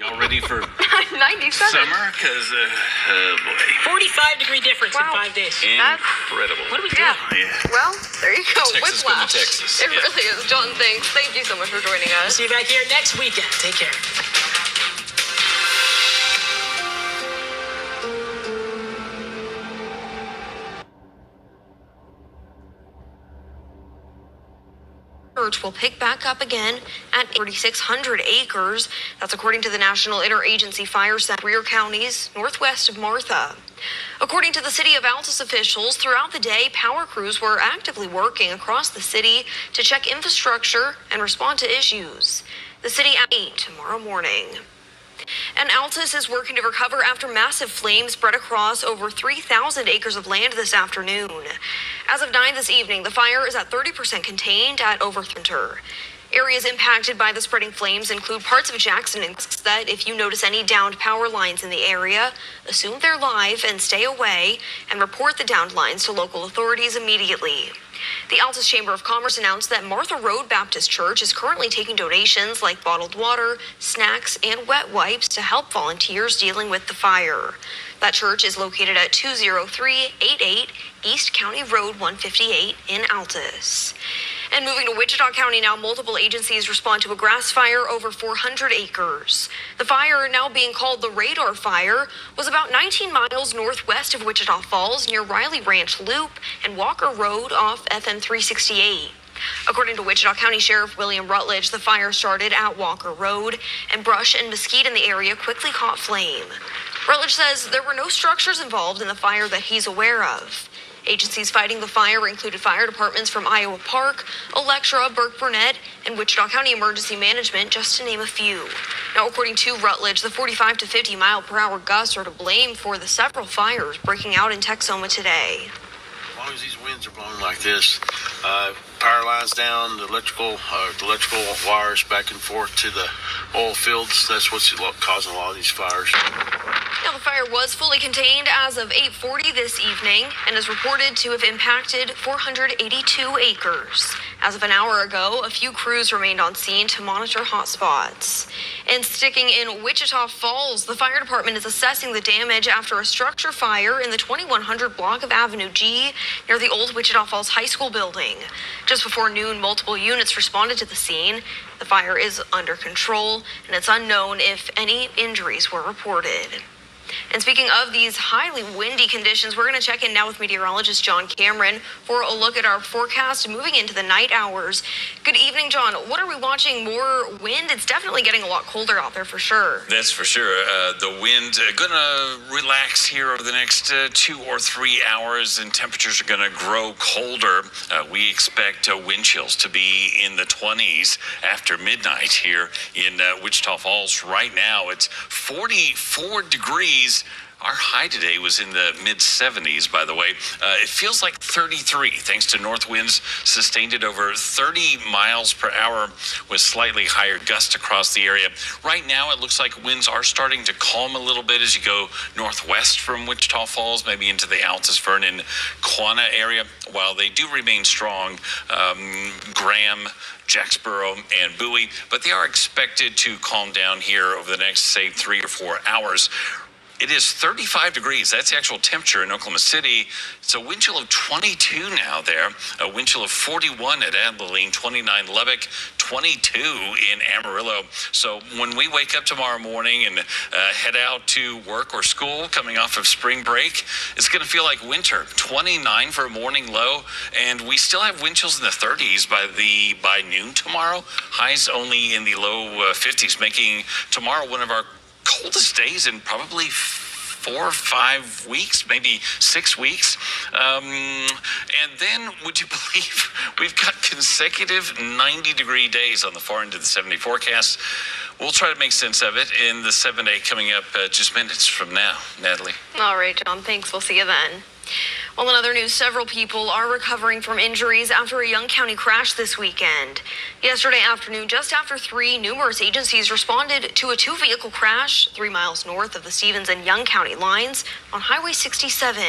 Y'all ready for 97. summer? Because, oh boy. 45-degree difference in 5 days. Incredible. What are we doing? Yeah. Well, there you go. Texas Whiplash. going to Texas. It really is. John, thanks. Thank you so much for joining us. See you back here next weekend. Take care. Will pick back up again at 3,600 acres. That's according to the National Interagency Fire Center, 3 counties northwest of Martha. According to the city of Altus officials, throughout the day, power crews were actively working across the city to check infrastructure and respond to issues. The city at 8 tomorrow morning. And Altus is working to recover after massive flames spread across over 3,000 acres of land this afternoon. As of 9 this evening, the fire is at 30% contained at Overthinter. Areas impacted by the spreading flames include parts of Jackson and that if you notice any downed power lines in the area, assume they're live and stay away and report the downed lines to local authorities immediately. The Altus Chamber of Commerce announced that Martha Road Baptist Church is currently taking donations like bottled water, snacks, and wet wipes to help volunteers dealing with the fire. That church is located at 20388 East County Road 158 in Altus. And moving to Wichita County now, multiple agencies respond to a grass fire over 400 acres. The fire, now being called the Radar Fire, was about 19 miles northwest of Wichita Falls near Riley Ranch Loop and Walker Road off FM 368. According to Wichita County Sheriff William Rutledge, the fire started at Walker Road, and brush and mesquite in the area quickly caught flame. Rutledge says there were no structures involved in the fire that he's aware of. Agencies fighting the fire included fire departments from Iowa Park, Electra, Burke-Burnett, and Wichita County Emergency Management, just to name a few. Now, according to Rutledge, the 45 to 50 mile per hour gusts are to blame for the several fires breaking out in Texoma today. As long as these winds are blowing like this, power lines down, the electrical wires back and forth to the oil fields, that's what's causing a lot of these fires. Now, the fire was fully contained as of 8:40 this evening and is reported to have impacted 482 acres. As of an hour ago, a few crews remained on scene to monitor hotspots. And sticking in Wichita Falls, the fire department is assessing the damage after a structure fire in the 2100 block of Avenue G near the old Wichita Falls High School building. Just before noon, multiple units responded to the scene. The fire is under control, and it's unknown if any injuries were reported. And speaking of these highly windy conditions, we're going to check in now with meteorologist John Cameron for a look at our forecast moving into the night hours. Good evening, John. What are we watching? More wind? It's definitely getting a lot colder out there for sure. That's for sure. The wind going to relax here over the next 2 or 3 hours, and temperatures are going to grow colder. We expect wind chills to be in the 20s after midnight here in Wichita Falls. Right now, it's 44 degrees. Our high today was in the mid-70s, by the way. It feels like 33, thanks to north winds sustained at over 30 miles per hour with slightly higher gusts across the area. Right now, it looks like winds are starting to calm a little bit as you go northwest from Wichita Falls, maybe into the Altus, Vernon, Quanah area. While they do remain strong, Graham, Jacksboro, and Bowie, but they are expected to calm down here over the next, say, 3 or 4 hours. It is 35 degrees. That's the actual temperature in Oklahoma City. It's a wind chill of 22 now there. A wind chill of 41 at Abilene, 29 Lubbock, 22 in Amarillo. So when we wake up tomorrow morning and head out to work or school coming off of spring break, it's going to feel like winter. 29 for a morning low, and we still have wind chills in the 30s by noon tomorrow. Highs only in the low 50s, making tomorrow one of our coldest days in probably 4 or 5 weeks, maybe 6 weeks. And then, would you believe, we've got consecutive 90-degree days on the far end of the 70 forecast. We'll try to make sense of it in the 7-day coming up just minutes from now. Natalie. All right, John, thanks. We'll see you then. Well, in other news, several people are recovering from injuries after a Young County crash this weekend. Yesterday afternoon, just after 3, numerous agencies responded to a 2-vehicle crash 3 miles north of the Stevens and Young County lines on Highway 67.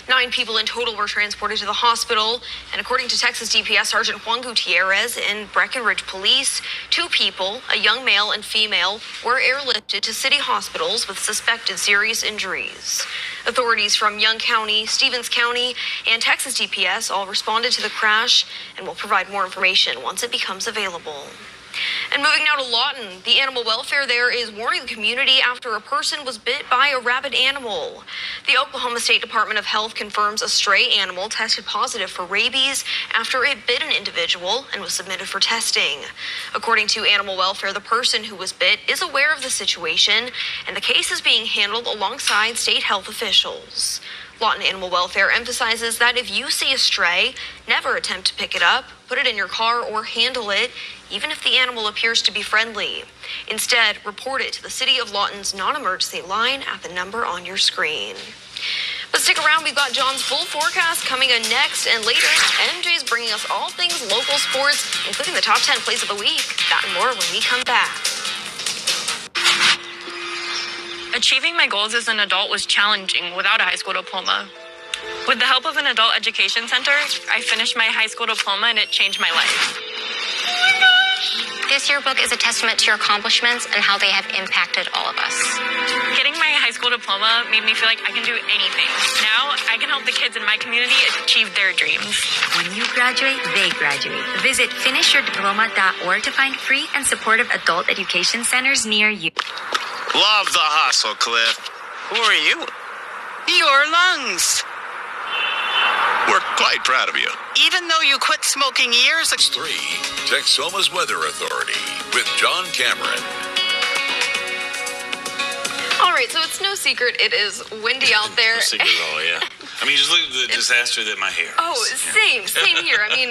9 people in total were transported to the hospital, and according to Texas DPS Sergeant Juan Gutierrez and Breckenridge Police, 2 people, a young male and female, were airlifted to city hospitals with suspected serious injuries. Authorities from Young County, Stevens County, and Texas DPS all responded to the crash and will provide more information once it becomes available. And moving now to Lawton, the animal welfare there is warning the community after a person was bit by a rabid animal. The Oklahoma State Department of Health confirms a stray animal tested positive for rabies after it bit an individual and was submitted for testing. According to animal welfare, the person who was bit is aware of the situation, and the case is being handled alongside state health officials. Lawton Animal Welfare emphasizes that if you see a stray, never attempt to pick it up, put it in your car, or handle it, even if the animal appears to be friendly. Instead, report it to the City of Lawton's non-emergency line at the number on your screen. But stick around, we've got John's full forecast coming in next, and later, MJ's bringing us all things local sports, including the top 10 plays of the week. That and more when we come back. Achieving my goals as an adult was challenging without a high school diploma. With the help of an adult education center, I finished my high school diploma and it changed my life. This yearbook is a testament to your accomplishments and how they have impacted all of us. Getting my high school diploma made me feel like I can do anything. Now, I can help the kids in my community achieve their dreams. When you graduate, they graduate. Visit finishyourdiploma.org to find free and supportive adult education centers near you. Love the hustle, Cliff. Who are you? Your lungs. We're quite proud of you. Even though you quit smoking years ago. 3, Texoma's Weather Authority with John Cameron. All right, so it's no secret it is windy out there. No secret at all, yeah. I mean, just look at the disaster that my hair is. Oh, same here. I mean,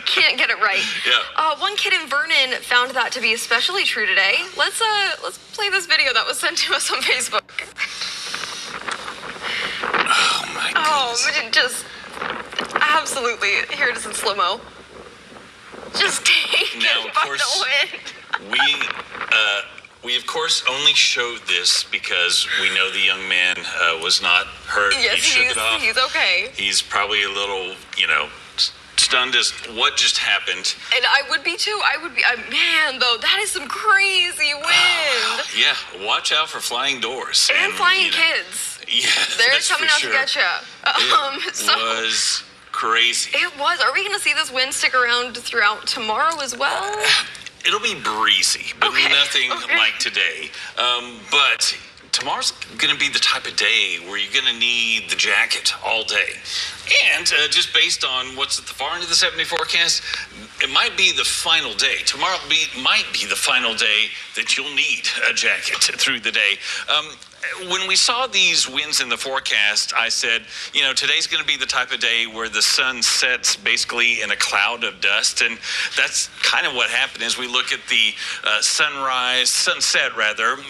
can't get it right. Yeah. One kid in Vernon found that to be especially true today. Let's play this video that was sent to us on Facebook. Oh, my goodness. Just absolutely. Here it is in slow-mo. Just take Now, it of by course, the wind. we of course only showed this because we know the young man was not hurt. Yes, he shook it off. he's okay. He's probably a little, stunned as what just happened. And I would be too. Man, though, that is some crazy wind. Yeah, watch out for flying doors. And flying kids. Yeah, They're that's coming for out sure. to get you. It was crazy. It was. Are we going to see this wind stick around throughout tomorrow as well? It'll be breezy, but nothing like today. But tomorrow's going to be the type of day where you're going to need the jacket all day. And just based on what's at the far end of the 70 forecast, it might be the final day. Tomorrow might be the final day that you'll need a jacket through the day. When we saw these winds in the forecast, I said, today's going to be the type of day where the sun sets basically in a cloud of dust. And that's kind of what happened as we look at the sunset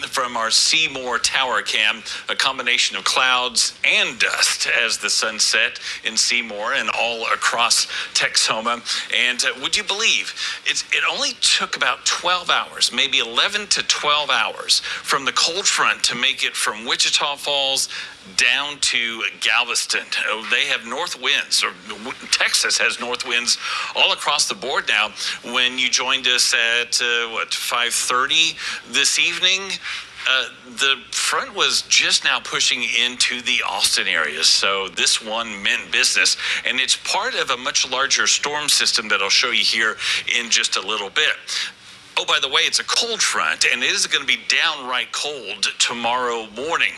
from our Seymour Tower cam, a combination of clouds and dust as the sun set in Seymour and all across Texoma. And would you believe it only took about 12 hours, maybe 11 to 12 hours from the cold front to make it from Wichita Falls down to Galveston. They have north winds, or Texas has north winds all across the board now. When you joined us at 5:30 this evening, the front was just now pushing into the Austin area, so this one meant business, and it's part of a much larger storm system that I'll show you here in just a little bit. Oh, by the way, it's a cold front, and it is going to be downright cold tomorrow morning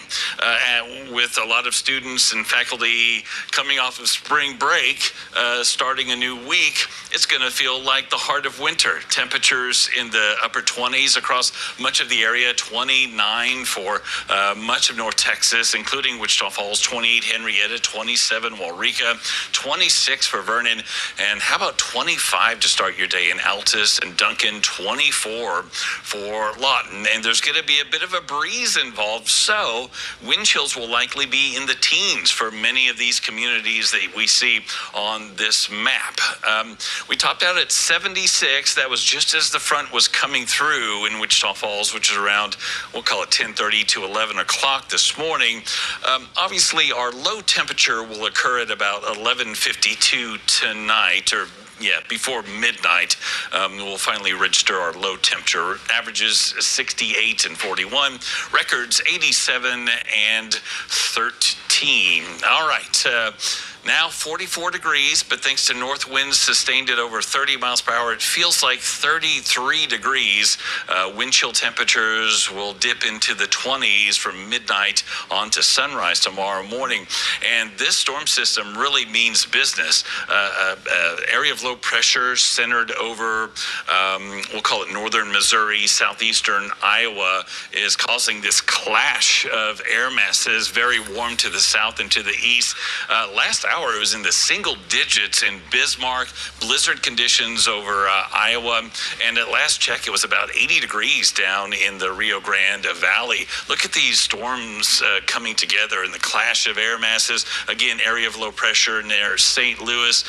with a lot of students and faculty coming off of spring break, starting a new week. It's going to feel like the heart of winter. Temperatures in the upper 20s across much of the area, 29 for much of North Texas, including Wichita Falls, 28 Henrietta, 27 Waurika, 26 for Vernon, and how about 25 to start your day in Altus and Duncan, 24 34 for Lawton, and there's going to be a bit of a breeze involved, so wind chills will likely be in the teens for many of these communities that we see on this map. We topped out at 76. That was just as the front was coming through in Wichita Falls, which is around, we'll call it 10:30 to 11 o'clock this morning. Obviously, our low temperature will occur at about 11:52 tonight, or before midnight. We'll finally register our low temperature. Averages 68 and 41. Records 87 and 13. All right. Now 44 degrees, but thanks to north winds sustained at over 30 miles per hour, it feels like 33 degrees. Wind chill temperatures will dip into the 20s from midnight on to sunrise tomorrow morning. And this storm system really means business. Area of low pressure centered over, we'll call it northern Missouri, southeastern Iowa, is causing this clash of air masses, very warm to the south and to the east. Last hour, it was in the single digits in Bismarck, blizzard conditions over Iowa, and at last check, it was about 80 degrees down in the Rio Grande Valley. Look at these storms coming together and the clash of air masses. Again, area of low pressure near St. Louis.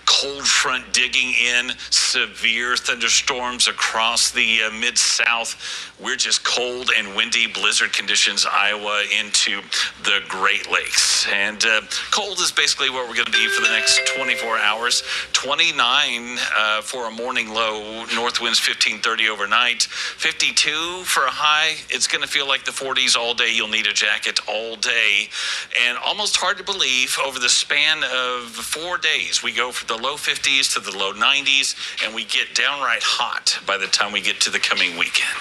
Cold front digging in, severe thunderstorms across the mid-south. We're just cold and windy, blizzard conditions, Iowa into the Great Lakes. And cold is basically what we're going to be for the next 24 hours. 29 for a morning low, north winds 15-30 overnight. 52 for a high. It's going to feel like the 40s all day. You'll need a jacket all day. And almost hard to believe, over the span of 4 days, we go from the low 50s to the low 90s, and we get downright hot by the time we get to the coming weekend.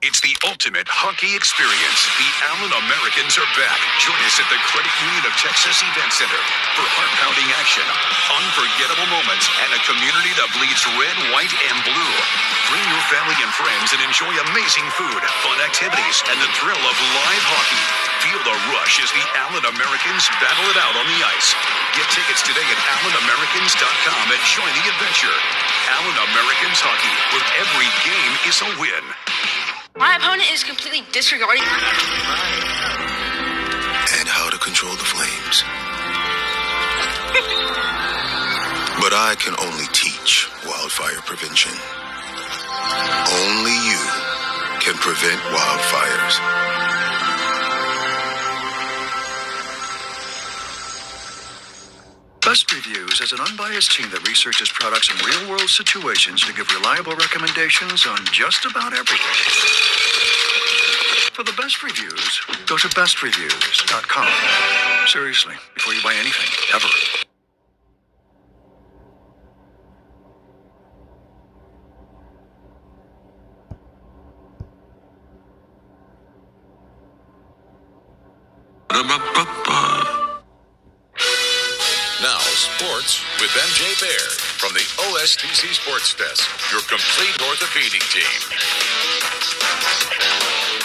It's the ultimate hockey experience. The Allen Americans are back. Join us at the Credit Union of Texas Event Center for heart-pounding action, unforgettable moments, and a community that bleeds red, white, and blue. Bring your family and friends and enjoy amazing food, fun activities, and the thrill of live hockey. Feel the rush as the Allen Americans battle it out on the ice. Get tickets today at AllenAmericans.com and join the adventure. Allen Americans Hockey, where every game is a win. My opponent is completely disregarding and how to control the flames. But I can only teach wildfire prevention. Only you can prevent wildfires. Best Reviews is an unbiased team that researches products in real-world situations to give reliable recommendations on just about everything. For the best reviews, go to bestreviews.com. Seriously, before you buy anything, ever. Now, sports with MJ Baird from the OSTC Sports Desk, your complete orthopedic team.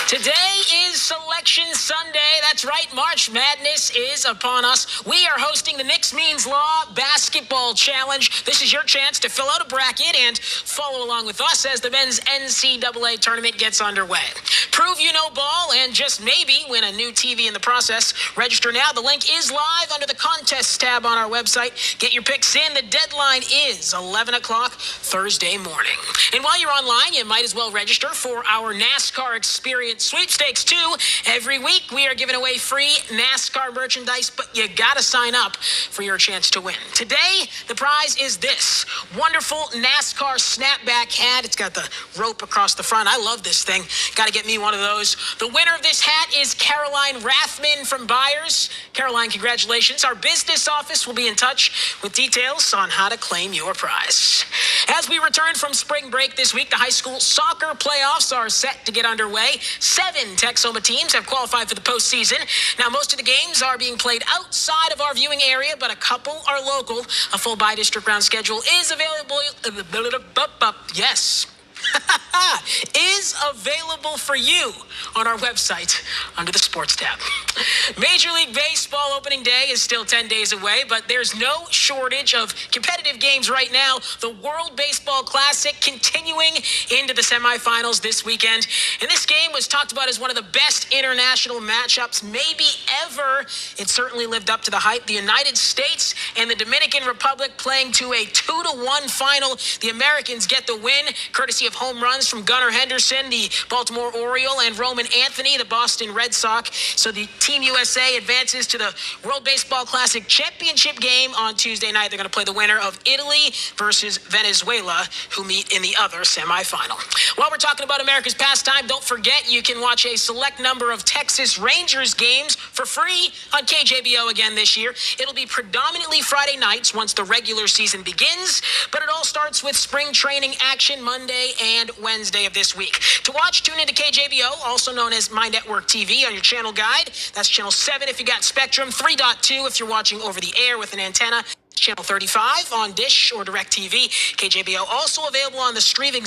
Today is Selection Sunday. That's right, March Madness is upon us. We are hosting the Knicks Means Law Basketball Challenge. This is your chance to fill out a bracket and follow along with us as the men's NCAA tournament gets underway. Prove you know ball and just maybe win a new TV in the process. Register now. The link is live under the contests tab on our website. Get your picks in. The deadline is 11 o'clock Thursday morning. And while you're online, you might as well register for our NASCAR Experience Sweepstakes too. Every week we are giving away free NASCAR merchandise, but you gotta sign up for your chance to win. Today, the prize is this wonderful NASCAR snapback hat. It's got the rope across the front. I love this thing. Gotta get me one of those. The winner of this hat is Caroline Rathman from Byers. Caroline, congratulations. Our business office will be in touch with details on how to claim your prize. As we return from spring break this week, the high school soccer playoffs are set to get underway. 7 Texoma teams have qualified for the postseason. Now, most of the games are being played outside of our viewing area, but a couple are local. A full by-district round schedule is available. Yes. is available for you on our website under the sports tab. Major League Baseball opening day is still 10 days away, but there's no shortage of competitive games right now. The World Baseball Classic continuing into the semifinals this weekend. And this game was talked about as one of the best international matchups maybe ever. It certainly lived up to the hype. The United States and the Dominican Republic playing to a 2-1 final. The Americans get the win, courtesy of home runs from Gunnar Henderson, the Baltimore Oriole, and Roman Anthony, the Boston Red Sox. So the Team USA advances to the World Baseball Classic championship game on Tuesday night. They're going to play the winner of Italy versus Venezuela, who meet in the other semifinal. While we're talking about America's pastime, don't forget you can watch a select number of Texas Rangers games for free on KJBO again this year. It'll be predominantly Friday nights once the regular season begins, but it all starts with spring training action Monday and Wednesday of this week. To watch, tune into KJBO, also known as My Network TV, on your channel guide. That's channel 7 if you got Spectrum, 3.2 if you're watching over the air with an antenna, channel 35 on Dish or DirecTV. KJBO also available on the streaming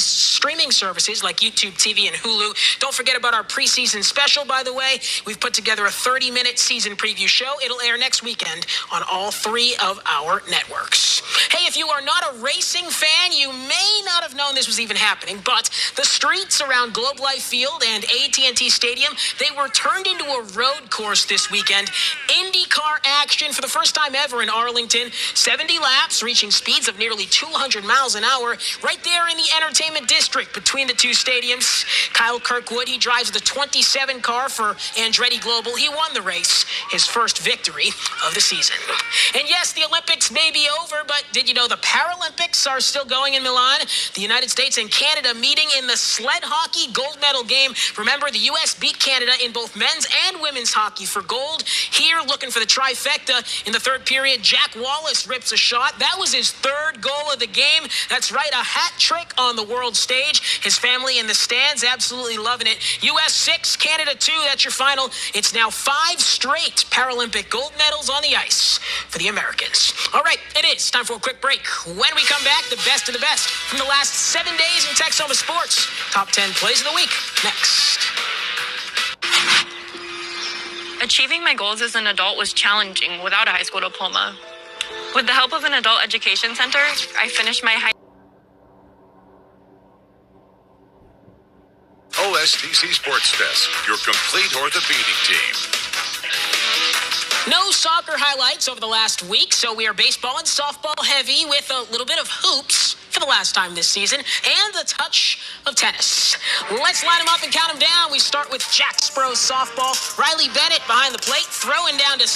services like YouTube TV and Hulu. Don't forget about our preseason special, by the way. We've put together a 30-minute season preview show. It'll air next weekend on all 3 of our networks. Hey, if you are not a racing fan, you may not have known this was even happening, but the streets around Globe Life Field and AT&T Stadium, they were turned into a road course this weekend. IndyCar action for the first time ever in Arlington. 70 laps, reaching speeds of nearly 200 miles an hour, right there in the entertainment district between the two stadiums. Kyle Kirkwood, he drives the 27 car for Andretti Global. He won the race, his first victory of the season. And yes, the Olympics may be over, but did you know the Paralympics are still going in Milan? The United States and Canada meeting in the sled hockey gold medal game. Remember, the U.S. beat Canada in both men's and women's hockey for gold. Here, looking for the trifecta in the third period, Jack Wallace rips a shot. That was his third goal of the game. That's right, a hat trick on the world stage. His family in the stands absolutely loving it. U.S. 6, Canada 2, that's your final. It's now 5 straight Paralympic gold medals on the ice for the Americans. All right, it is time for a quick break. When we come back, the best of the best from the last 7 days in Texoma sports. Top 10 plays of the week, next. Achieving my goals as an adult was challenging without a high school diploma. With the help of an adult education center, I finished my high OSTC Sports Desk, your complete orthopedic team. No soccer highlights over the last week, so we are baseball and softball heavy with a little bit of hoops for the last time this season and a touch of tennis. Let's line them up and count them down. We start with Jack Spro's softball. Riley Bennett behind the plate, throwing down to